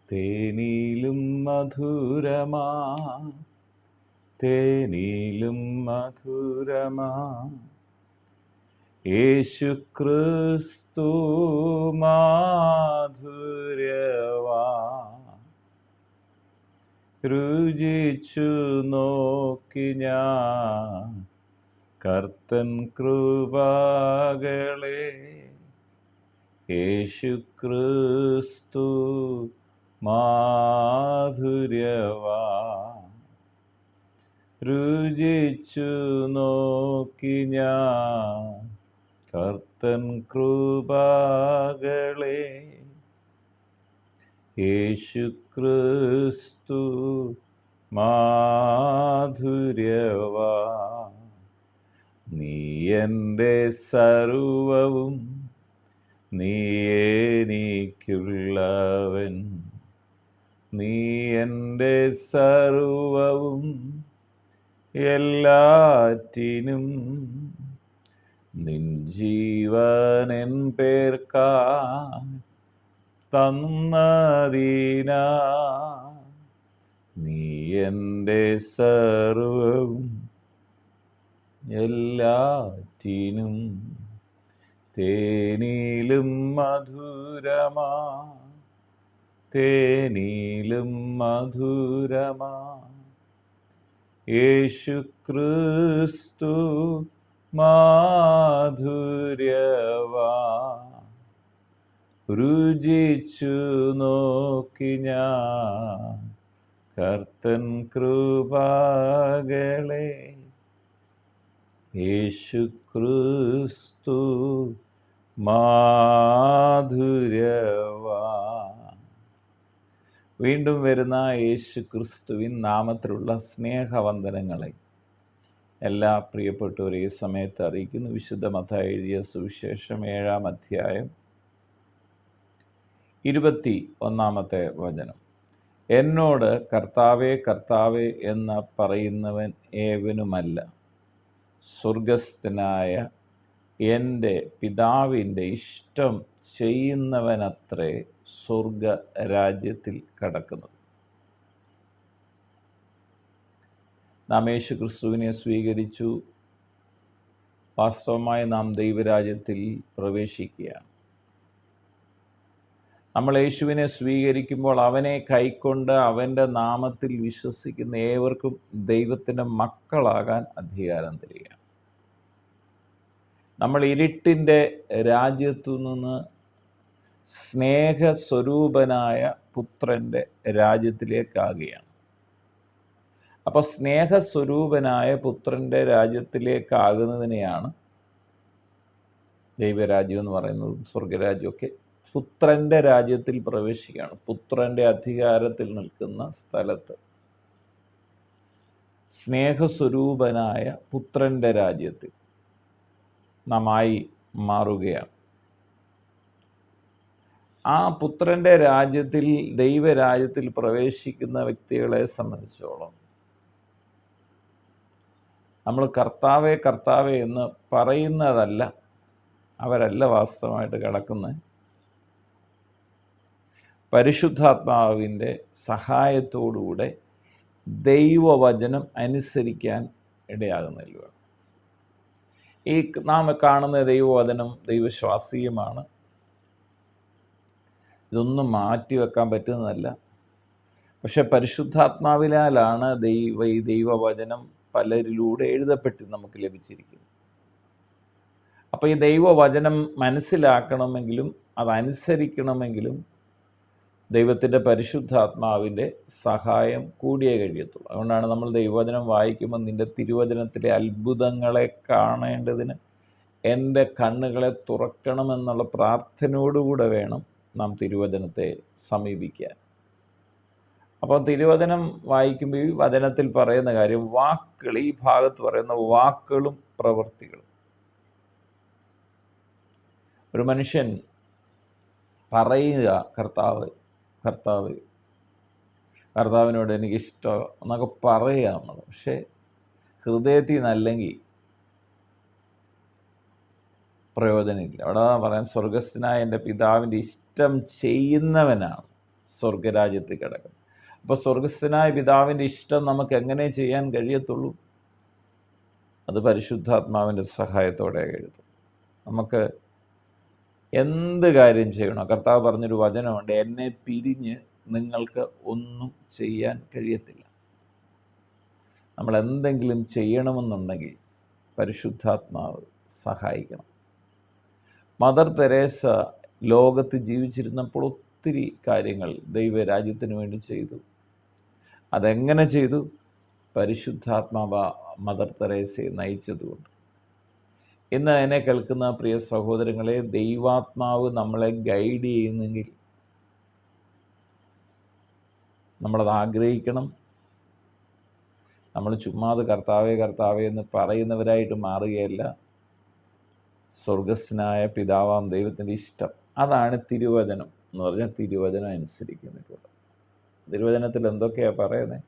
തേനിലും മധുരമാ, തേനിലും മധുരമാ യേശു ക്രിസ്തു മാധുര്യവാ. രുചിച്ചു നോക്കി ഞാൻ കർത്തൻ കൃപകളെ, യേശു ക്രിസ്തു മാധുര്യവാ. രുചിച്ചു നോക്കി ഞാൻ കർത്തൻ കൃപകളെ, യേശു ക്രിസ്തു മാധുര്യവാ. നീ എൻ്റെ സർവവും, നീ എനിക്കുള്ളവൻ, നീ എൻ്റെ സർവവും എല്ലാറ്റിനും. നിൻ ജീവനെൻ പേർക്കായി തന്നതിനാ, നീ എൻ്റെ സർവവും എല്ലാറ്റിനും. തേനിലും മധുരമാ, തേനിലും മധുരമാ യേശു ക്രിസ്തു മാധുര്യവാ. രുചിച്ചു നോക്കി ഞാൻ കർത്തൻ കൃപകളെ, യേശു ക്രിസ്തു മാധുര്യവാ. വീണ്ടും വരുന്ന യേശു ക്രിസ്തുവിൻ നാമത്തിലുള്ള സ്നേഹവന്ദനങ്ങളെ എല്ലാ പ്രിയപ്പെട്ടവരെ ഈ സമയത്ത് അറിയിക്കുന്നു. വിശുദ്ധ മത്തായി എഴുതിയ സുവിശേഷം 7-ാം അധ്യായം 21-ാമത്തെ വചനം. എന്നോട് കർത്താവേ കർത്താവേ എന്ന് പറയുന്നവൻ ഏവനുമല്ല, സ്വർഗസ്ഥനായ എൻ്റെ പിതാവിൻ്റെ ഇഷ്ടം ചെയ്യുന്നവനത്രേ സ്വർഗരാജ്യത്തിൽ കടക്കുന്നത്. നാം യേശു ക്രിസ്തുവിനെ സ്വീകരിച്ചു. വാസ്തവമായി നാം ദൈവരാജ്യത്തിൽ പ്രവേശിക്കുകയാണ്. നമ്മൾ യേശുവിനെ സ്വീകരിക്കുമ്പോൾ അവനെ കൈക്കൊണ്ട് അവൻ്റെ നാമത്തിൽ വിശ്വസിക്കുന്ന ഏവർക്കും ദൈവത്തിൻ്റെ മക്കളാകാൻ അധികാരം തരികയാണ്. നമ്മൾ ഇരുട്ടിൻ്റെ രാജ്യത്തു നിന്ന് സ്നേഹസ്വരൂപനായ പുത്രൻ്റെ രാജ്യത്തിലേക്കാകുകയാണ്. അപ്പോൾ സ്നേഹസ്വരൂപനായ പുത്രൻ്റെ രാജ്യത്തിലേക്കാകുന്നതിനെയാണ് ദൈവരാജ്യം എന്ന് പറയുന്നതും സ്വർഗരാജ്യമൊക്കെ. പുത്രൻ്റെ രാജ്യത്തിൽ പ്രവേശിക്കുകയാണ്. പുത്രൻ്റെ അധികാരത്തിൽ നിൽക്കുന്ന സ്ഥലത്ത് സ്നേഹസ്വരൂപനായ പുത്രൻ്റെ രാജ്യത്തിൽ നാമായി മാറുകയാണ്. ആ പുത്രൻ്റെ രാജ്യത്തിൽ, ദൈവരാജ്യത്തിൽ പ്രവേശിക്കുന്ന വ്യക്തികളെ സംബന്ധിച്ചോളം നമ്മൾ കർത്താവേ കർത്താവേ എന്ന് പറയുന്നതല്ല, അവരല്ല വാസ്തവമായിട്ട് കിടക്കുന്നത്. പരിശുദ്ധാത്മാവിൻ്റെ സഹായത്തോടുകൂടെ ദൈവവചനം അനുസരിക്കാൻ ഇടയാകുന്നില്ല. ഈ നാം കാണുന്ന ദൈവവചനം ദൈവശ്വാസീയമാണ്. ഇതൊന്നും മാറ്റിവെക്കാൻ പറ്റുന്നതല്ല. പക്ഷെ പരിശുദ്ധാത്മാവിനാലാണ് ഈ ദൈവവചനം പലരിലൂടെ എഴുതപ്പെട്ട് നമുക്ക് ലഭിച്ചിരിക്കുന്നത്. അപ്പോൾ ഈ ദൈവവചനം മനസ്സിലാക്കണമെങ്കിലും അതനുസരിക്കണമെങ്കിലും ദൈവത്തിൻ്റെ പരിശുദ്ധാത്മാവിൻ്റെ സഹായം കൂടിയേ കഴിയത്തുള്ളൂ. അതുകൊണ്ടാണ് നമ്മൾ ദൈവവചനം വായിക്കുമ്പോൾ നിൻ്റെ തിരുവചനത്തിലെ അത്ഭുതങ്ങളെ കാണേണ്ടതിന് എൻ്റെ കണ്ണുകളെ തുറക്കണമെന്നുള്ള പ്രാർത്ഥനയോടുകൂടെ വേണം നാം തിരുവചനത്തെ സമീപിക്കാൻ. അപ്പോൾ തിരുവചനം വായിക്കുമ്പോൾ ഈ വചനത്തിൽ പറയുന്ന കാര്യം, വാക്കുകൾ, ഈ ഭാഗത്ത് പറയുന്ന വാക്കുകളും പ്രവൃത്തികളും. ഒരു മനുഷ്യൻ പറയുക കർത്താവിനോട് എനിക്കിഷ്ടം എന്നൊക്കെ പറയുക നമ്മൾ, പക്ഷേ ഹൃദയത്തിൽ നിന്നല്ലെങ്കിൽ പ്രയോജനമില്ല. അവിടെ പറയാൻ സ്വർഗസ്ഥനായ എൻ്റെ പിതാവിൻ്റെ ഇഷ്ടം ചെയ്യുന്നവനാണ്. സ്വർഗരാജ്യത്തിൽ കിടക്കുന്നത്. അപ്പോൾ സ്വർഗസ്ഥനായ പിതാവിൻ്റെ ഇഷ്ടം നമുക്ക് എങ്ങനെ ചെയ്യാൻ കഴിയത്തുള്ളൂ? അത് പരിശുദ്ധാത്മാവിൻ്റെ സഹായത്തോടെ എഴുതും. നമുക്ക് എന്ത് കാര്യം ചെയ്യണോ, കർത്താവ് പറഞ്ഞൊരു വചനമുണ്ട്, എന്നെ പിരിഞ്ഞ് നിങ്ങൾക്ക് ഒന്നും ചെയ്യാൻ കഴിയത്തില്ല. നമ്മൾ എന്തെങ്കിലും ചെയ്യണമെന്നുണ്ടെങ്കിൽ പരിശുദ്ധാത്മാവ് സഹായിക്കണം. മദർ തെരേസ ലോകത്ത് ജീവിച്ചിരുന്നപ്പോൾ ഒത്തിരി കാര്യങ്ങൾ ദൈവരാജ്യത്തിന് വേണ്ടി ചെയ്തു. അതെങ്ങനെ ചെയ്തു? പരിശുദ്ധാത്മാവ മദർ തെരേസയെ നയിച്ചതുകൊണ്ട്. ഇന്ന് എന്നെ കേൾക്കുന്ന പ്രിയ സഹോദരങ്ങളെ, ദൈവാത്മാവ് നമ്മളെ ഗൈഡ് ചെയ്യുന്നെങ്കിൽ നമ്മളത് ആഗ്രഹിക്കണം. നമ്മൾ ചുമ്മാതെ കർത്താവേ കർത്താവേ എന്ന് പറയുന്നവരായിട്ട് മാറുകയല്ല. സ്വർഗസ്നായ പിതാവാം ദൈവത്തിൻ്റെ ഇഷ്ടം, അതാണ് തിരുവചനം എന്ന് പറഞ്ഞാൽ തിരുവചനം അനുസരിക്കുന്നില്ല. തിരുവചനത്തിൽ എന്തൊക്കെയാണ് പറയുന്നത്?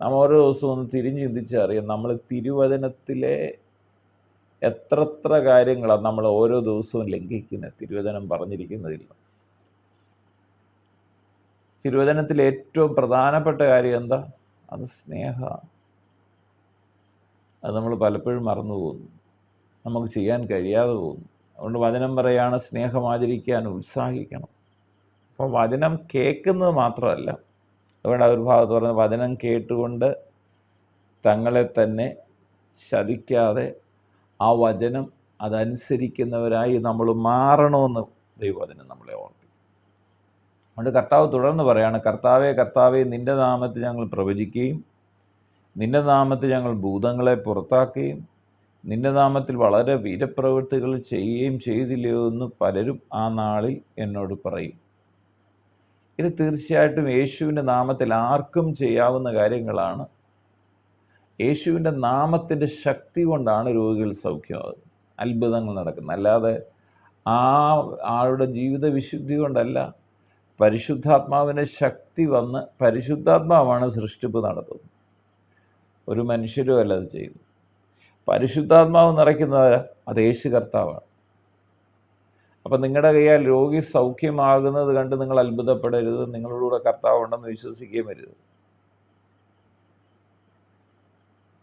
നാം ഓരോ ദിവസവും ഒന്ന് തിരിഞ്ഞ് ചിന്തിച്ചറിയാം. നമ്മൾ തിരുവചനത്തിലെ എത്ര കാര്യങ്ങളാണ് നമ്മൾ ഓരോ ദിവസവും ലംഘിക്കുന്നത് തിരുവചനം പറഞ്ഞിരിക്കുന്നതില്ല. തിരുവചനത്തിലെ ഏറ്റവും പ്രധാനപ്പെട്ട കാര്യം എന്താ? അത് സ്നേഹമാണ്. അത് നമ്മൾ പലപ്പോഴും മറന്നു പോകുന്നു, നമുക്ക് ചെയ്യാൻ കഴിയാതെ പോകുന്നു. അതുകൊണ്ട് വചനം പറയാണ് സ്നേഹം ആചരിക്കാൻ ഉത്സാഹിക്കണം. അപ്പോൾ വചനം കേൾക്കുന്നത് മാത്രമല്ല, അതുകൊണ്ട് ഒരു ഭാഗത്ത് പറഞ്ഞ വചനം കേട്ടുകൊണ്ട് തങ്ങളെ തന്നെ ശപിക്കാതെ ആ വചനം അതനുസരിക്കുന്നവരായി നമ്മൾ മാറണമെന്ന് ദൈവവചനം നമ്മളെ ഓർമ്മിപ്പിക്കും. അതുകൊണ്ട് കർത്താവ് തുടർന്ന് പറയാണ്, കർത്താവേ കർത്താവേ നിൻ്റെ നാമത്തിൽ ഞങ്ങൾ പ്രവചിക്കുകയും നിൻ്റെ നാമത്തിൽ ഞങ്ങൾ ഭൂതങ്ങളെ പുറത്താക്കുകയും നിൻ്റെ നാമത്തിൽ വളരെ വീരപ്രവൃത്തികൾ ചെയ്യുകയും ചെയ്തില്ലയോ എന്ന് പലരും ആ നാളിൽ എന്നോട് പറയും. ഇത് തീർച്ചയായിട്ടും യേശുവിൻ്റെ നാമത്തിൽ ആർക്കും ചെയ്യാവുന്ന കാര്യങ്ങളാണ്. യേശുവിൻ്റെ നാമത്തിൻ്റെ ശക്തി കൊണ്ടാണ് രോഗികൾ സൗഖ്യമാകുന്നത്, അത്ഭുതങ്ങൾ നടക്കുന്നത്. അല്ലാതെ ആ ആളുടെ ജീവിത വിശുദ്ധി കൊണ്ടല്ല. പരിശുദ്ധാത്മാവിൻ്റെ ശക്തി വന്ന്, പരിശുദ്ധാത്മാവാണ് സൃഷ്ടിപ്പ് നടത്തുന്നത്, ഒരു മനുഷ്യരും അല്ല അത് ചെയ്യുന്നത്. പരിശുദ്ധാത്മാവ് നിറയ്ക്കുന്നത് അത് യേശു കർത്താവാണ്. അപ്പം നിങ്ങളുടെ കയ്യാൽ രോഗി സൗഖ്യമാകുന്നത് കണ്ട് നിങ്ങൾ അത്ഭുതപ്പെടരുത്, നിങ്ങളോടുകൂടെ കർത്താവ് ഉണ്ടെന്ന് വിശ്വസിക്കുകയും വരുത്.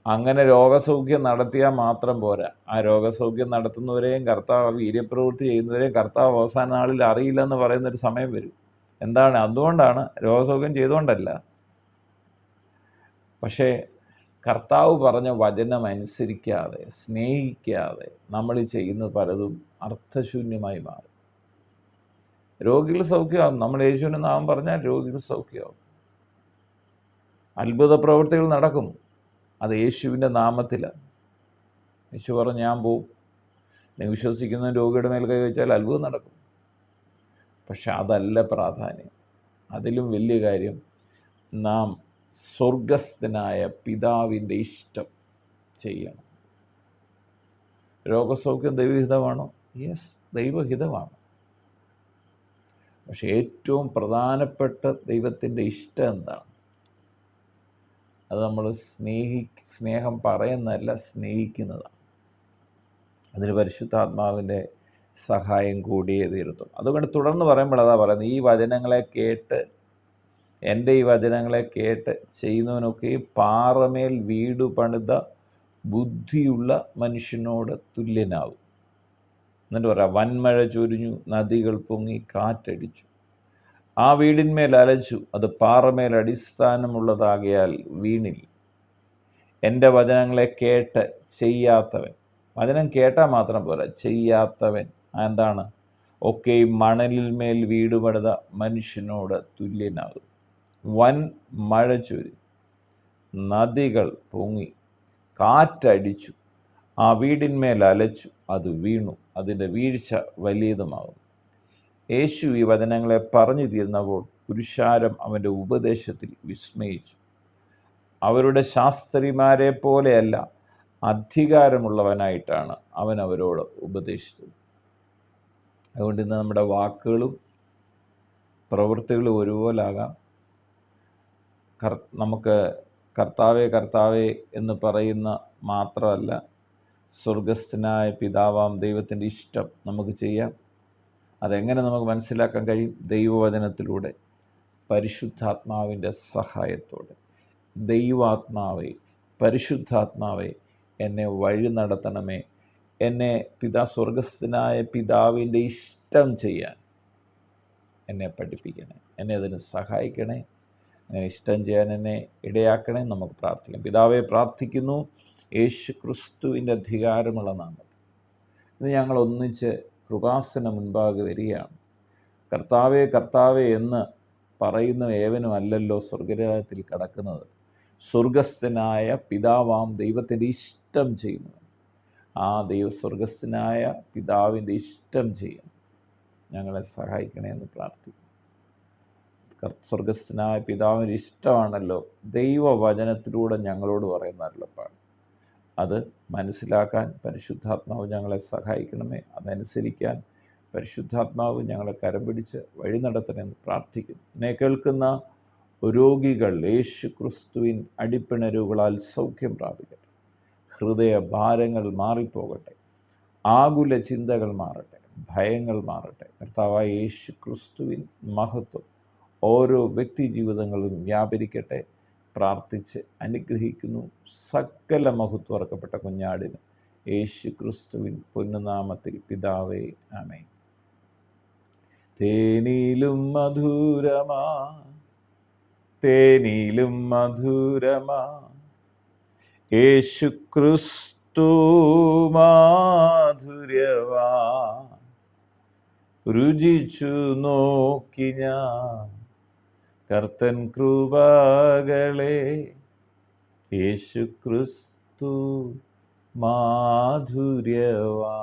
അങ്ങനെ രോഗസൗഖ്യം നടത്തിയാൽ മാത്രം പോരാ, ആ രോഗസൗഖ്യം നടത്തുന്നവരെയും കർത്താവ്, വീര്യപ്രവൃത്തി ചെയ്യുന്നവരെയും കർത്താവ് അവസാന നാളിൽ അറിയില്ലെന്ന് പറയുന്നൊരു സമയം വരും. എന്താണ്? അതുകൊണ്ടാണ്, രോഗസൗഖ്യം ചെയ്തുകൊണ്ടല്ല. പക്ഷേ കർത്താവ് പറഞ്ഞ വചനം അനുസരിക്കാതെ, സ്നേഹിക്കാതെ നമ്മൾ ചെയ്യുന്ന പലതും അർത്ഥശൂന്യമായി മാറും. രോഗികൾ സൗഖ്യമാകും. നമ്മൾ യേശുവിൻ്റെ നാമം പറഞ്ഞാൽ രോഗികൾ സൗഖ്യമാകും. അത്ഭുത പ്രവൃത്തികൾ നടക്കും. അത് യേശുവിൻ്റെ നാമത്തിലാണ്. യേശു പറഞ്ഞു, ഞാൻ പോവും, നീ വിശ്വസിക്കുന്ന രോഗിയുടെ മേൽ കൈ വെച്ചാൽ അത്ഭുതം നടക്കും. പക്ഷെ അതല്ല പ്രാധാന്യം. അതിലും വലിയ കാര്യം, നാം സ്വർഗസ്ഥനായ പിതാവിൻ്റെ ഇഷ്ടം ചെയ്യണം. രോഗസൗഖ്യം ദൈവഹിതമാണോ? യെസ്, ദൈവഹിതമാണ്. പക്ഷെ ഏറ്റവും പ്രധാനപ്പെട്ട ദൈവത്തിൻ്റെ ഇഷ്ടം എന്താണ്? അത് നമ്മൾ സ്നേഹം പറയുന്നതല്ല, സ്നേഹിക്കുന്നതാണ്. അതിന് പരിശുദ്ധാത്മാവിൻ്റെ സഹായം കൂടിയേ തീരത്തുള്ളൂ. അതുകൊണ്ട് തുടർന്ന് പറയുമ്പോൾ അതാ പറയുന്നത്, ഈ വചനങ്ങളെ കേട്ട്, എൻ്റെ ഈ വചനങ്ങളെ കേട്ട് ചെയ്യുന്നവനൊക്കെ പാറമേൽ വീട് പണിത ബുദ്ധിയുള്ള മനുഷ്യനോട് തുല്യനാവും. എന്നിട്ട് പറയാം, വൻമഴ ചൊരിഞ്ഞു, നദികൾ പൊങ്ങി, കാറ്റടിച്ചു, ആ വീടിന്മേൽ അലച്ചു, അത് പാറമേൽ അടിസ്ഥാനമുള്ളതാകിയാൽ വീണില്ല. എൻ്റെ വചനങ്ങളെ കേട്ട് ചെയ്യാത്തവൻ, വചനം കേട്ടാൽ മാത്രം പോരാ, ചെയ്യാത്തവൻ എന്താണ്? ഒക്കെ മണലിൽ മേൽ വീട് പണിത മനുഷ്യനോട് തുല്യനാകും. വൻ മഴ ചൊരി, നദികൾ പൊങ്ങി, കാറ്റടിച്ചു, ആ വീടിന്മേൽ അലച്ചു, അത് വീണു, അതിൻ്റെ വീഴ്ച വലിയതുമാകും. യേശു ഈ വചനങ്ങളെ പറഞ്ഞു തീർന്നപ്പോൾ പുരുഷാരം അവൻ്റെ ഉപദേശത്തിൽ വിസ്മയിച്ചു. അവരുടെ ശാസ്ത്രിമാരെ പോലെയല്ല, അധികാരമുള്ളവനായിട്ടാണ് അവൻ അവരോട് ഉപദേശിച്ചത്. അതുകൊണ്ട് ഇന്ന് നമ്മുടെ വാക്കുകളും പ്രവൃത്തികളും ഒരുപോലാകാം. നമുക്ക് കർത്താവേ കർത്താവേ എന്ന് പറയുന്ന മാത്രമല്ല, സ്വർഗസ്ഥനായ പിതാവാം ദൈവത്തിൻ്റെ ഇഷ്ടം നമുക്ക് ചെയ്യാം. അതെങ്ങനെ നമുക്ക് മനസ്സിലാക്കാൻ കഴിയും? ദൈവവചനത്തിലൂടെ, പരിശുദ്ധാത്മാവിൻ്റെ സഹായത്തോടെ. ദൈവാത്മാവേ, പരിശുദ്ധാത്മാവേ, എന്നെ വഴി നടത്തണമേ, എന്നെ സ്വർഗസ്ഥനായ പിതാവിൻ്റെ ഇഷ്ടം ചെയ്യാൻ എന്നെ പഠിപ്പിക്കണേ, എന്നെ അതിന് സഹായിക്കണേ, അങ്ങനെ ഇഷ്ടം ചെയ്യാൻ എന്നെ ഇടയാക്കണേ. നമുക്ക് പ്രാർത്ഥിക്കാം. പിതാവെ, പ്രാർത്ഥിക്കുന്നു യേശു ക്രിസ്തുവിൻ്റെ അധികാരമുള്ള നാമത്തിൽ. ഇന്ന് ഞങ്ങൾ ഒന്നിച്ച് കൃപാസന മുൻപാകെ വരികയാണ്. കർത്താവേ കർത്താവേ എന്ന് പറയുന്ന ഏവനും അല്ലല്ലോ സ്വർഗരാജ്യത്തിൽ കടക്കുന്നത്. സ്വർഗസ്ഥനായ പിതാവാം ദൈവത്തിൻ്റെ ഇഷ്ടം ചെയ്യുന്നു. ആ സ്വർഗസ്ഥനായ പിതാവിൻ്റെ ഇഷ്ടം ചെയ്യണം. ഞങ്ങളെ സഹായിക്കണേ എന്ന് പ്രാർത്ഥിക്കുന്നു. സ്വർഗസ്ഥനായ പിതാവിൻ്റെ ഇഷ്ടമാണല്ലോ ദൈവവചനത്തിലൂടെ ഞങ്ങളോട് പറയുന്ന അരുളപ്പാട്. അത് മനസ്സിലാക്കാൻ പരിശുദ്ധാത്മാവ് ഞങ്ങളെ സഹായിക്കണമേ. അതനുസരിക്കാൻ പരിശുദ്ധാത്മാവ് ഞങ്ങളെ കരം പിടിച്ച് വഴി നടത്തണമെന്ന് പ്രാർത്ഥിക്കുന്നു. എന്നെ കേൾക്കുന്ന രോഗികൾ യേശു ക്രിസ്തുവിൻ അടിപ്പിണരുകളാൽ സൗഖ്യം പ്രാപിക്കട്ടെ. ഹൃദയ ഭാരങ്ങൾ മാറിപ്പോകട്ടെ. ആകുല ചിന്തകൾ മാറട്ടെ. ഭയങ്ങൾ മാറട്ടെ. കർത്താവായ യേശു ക്രിസ്തുവിൻ മഹത്വം ഓരോ വ്യക്തി ജീവിതങ്ങളിലും വ്യാപരിക്കട്ടെ. പ്രാർത്ഥിച്ച് അനുഗ്രഹിക്കുന്നു. സകല മഹത്വം അർക്കപ്പെട്ട കുഞ്ഞാടിന് യേശു ക്രിസ്തുവിൻ പൊന്നുനാമത്തിൽ പിതാവേ, ആമേൻ. തേനിലും മധുരമാ, തേനിലും മധുരമാ യേശു ക്രിസ്തു മാധുര്യവാ. രുചിച്ചു നോക്കി ഞാൻ കർത്തൻ കൃപകളെ, യേശു ക്രിസ്തു മാധുര്യവാ.